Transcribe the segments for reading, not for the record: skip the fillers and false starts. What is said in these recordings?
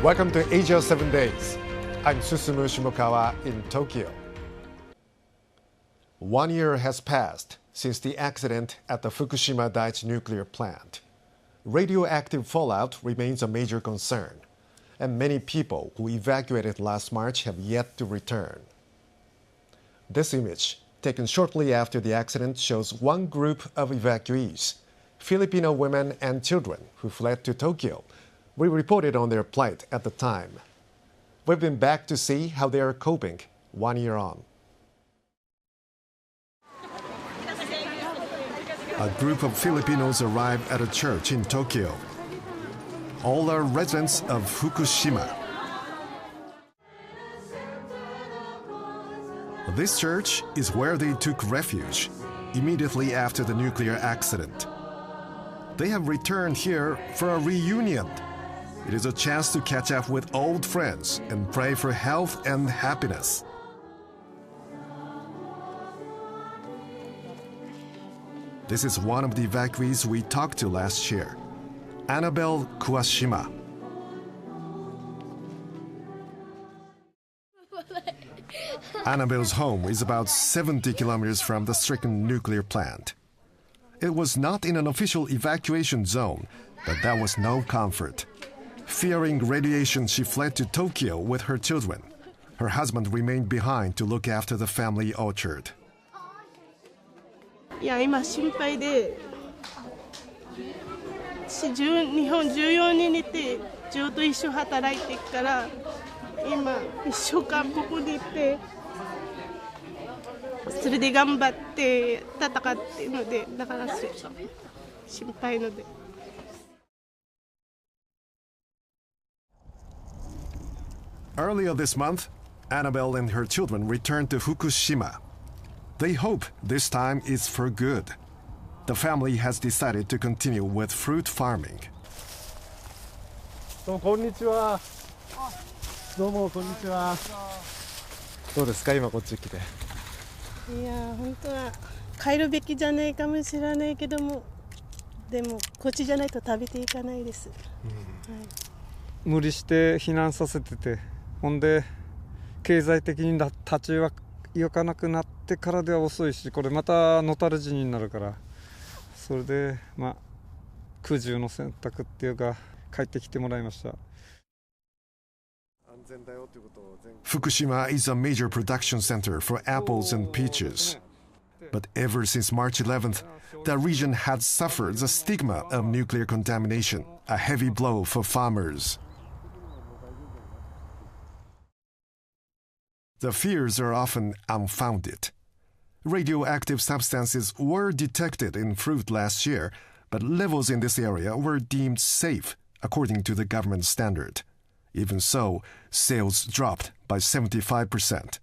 Welcome to Asia 7 Days. I'm Susumu Shimokawa in Tokyo. 1 year has passed since the accident at the Fukushima Daiichi nuclear plant. Radioactive fallout remains a major concern, and many people who evacuated last March have yet to return. This image, taken shortly after the accident, shows one group of evacuees, Filipino women and children who fled to Tokyo. We reported on their plight at the time. We've been back to see how they are coping 1 year on. A group of Filipinos arrived at a church in Tokyo. All are residents of Fukushima. This church is where they took refuge immediately after the nuclear accident. They have returned here for a reunion. It is a chance to catch up with old friends and pray for health and happiness. This is one of the evacuees we talked to last year, Annabelle Kuwashima. Annabelle's home is about 70 kilometers from the stricken nuclear plant. It was not in an official evacuation zone, but that was no comfort. Fearing radiation, she fled to Tokyo with her children. Her husband remained behind to look after the family orchard. いや、今心配で、日本14年にいて、ずっと一緒働いてるから、今1週間ここにいて、それで頑張って戦っているので、だから心配ので。Earlier this month, Annabelle and her children returned to Fukushima. They hope this time is for good. The family has decided to continue with fruit farming. どうもこんにちは。どうもこんにちは。どうですか今こっち来て。いや本当は帰るべきじゃないかもしれないけども、でもこっちじゃないと食べていかないです。はい、無理して避難させてて、ほんで経済的に立ち行かなくなってからでは遅いし、これまた野たれ死になるから、それで苦渋の選択っていうか帰ってきてもらいました。Fukushima is a major production center for apples and peaches. But ever since March 11th, the region had suffered the stigma of nuclear contamination, a heavy blow for farmers. The fears are often unfounded. Radioactive substances were detected in fruit last year, but levels in this area were deemed safe according to the government standard. Even so, sales dropped by 75%.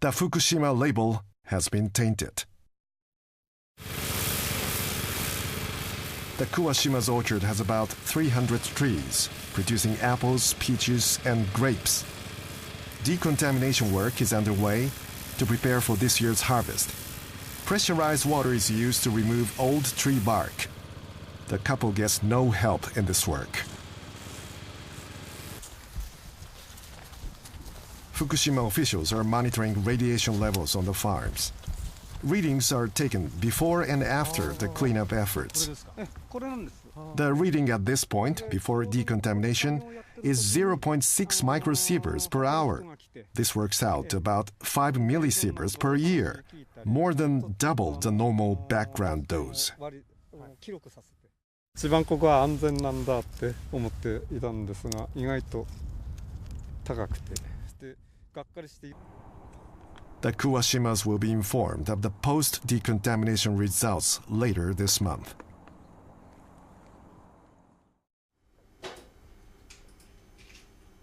The Fukushima label has been tainted. The Kuwashima's orchard has about 300 trees, producing apples, peaches, and grapes. Decontamination work is underway to prepare for this year's harvest. Pressurized water is used to remove old tree bark. The couple gets no help in this work. Fukushima officials are monitoring radiation levels on the farms. Readings are taken before and after the cleanup efforts. The reading at this point, before decontamination, is 0.6 microsieverts per hour. This works out to about 5 millisieverts per year, more than double the normal background dose. 一番ここは安全なんだって思っていたんですが、意外と高くて、がっかりして。The Kuwashimas will be informed of the post-decontamination results later this month.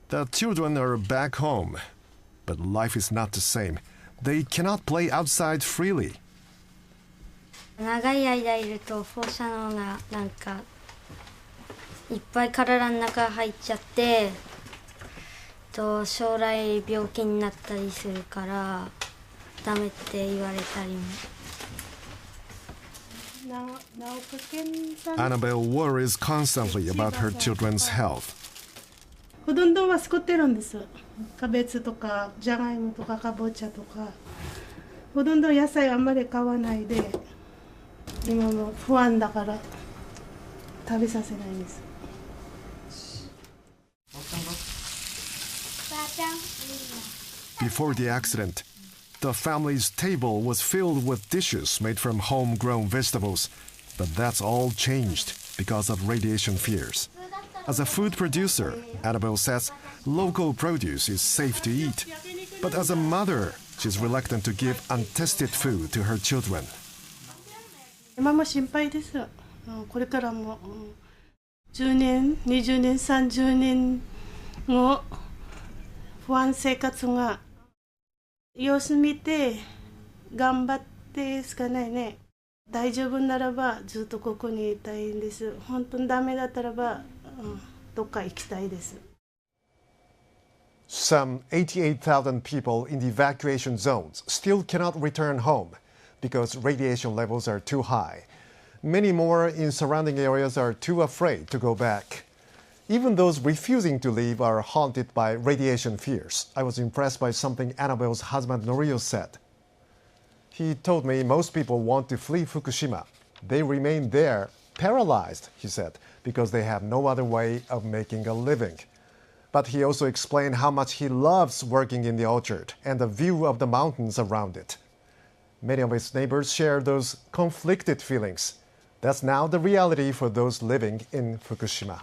The children are back home, but life is not the same. They cannot play outside freely. 長い間いると放射能がなんかいっぱい体の中入っちゃって将来病気になったりするからダメって言われたりも。Annabelle worries constantly about her children's health. ほとんどは作ってるんです。キャベツとかじゃがいもとかかぼちゃとか、ほとんど野菜あんまり買わないで、今も不安だから食べさせないんです。Before the accident, the family's table was filled with dishes made from homegrown vegetables, but that's all changed because of radiation fears. As a food producer, Annabelle says local produce is safe to eat. But as a mother, she's reluctant to give untested food to her children. 今も心配です。これからも10年、20年、30年後、不安生活が様子見て頑張ってしかないね。大丈夫ならばずっとここにいたいんです。本当にダメだったらば、どっか行きたいです。Some 88,000 people in the evacuation zones still cannot return home because radiation levels are too high. Many more in surrounding areas are too afraid to go back. Even those refusing to leave are haunted by radiation fears. I was impressed by something Annabelle's husband Norio said. He told me most people want to flee Fukushima. They remain there, paralyzed, he said, because they have no other way of making a living. But he also explained how much he loves working in the orchard and the view of the mountains around it. Many of his neighbors share those conflicted feelings. That's now the reality for those living in Fukushima.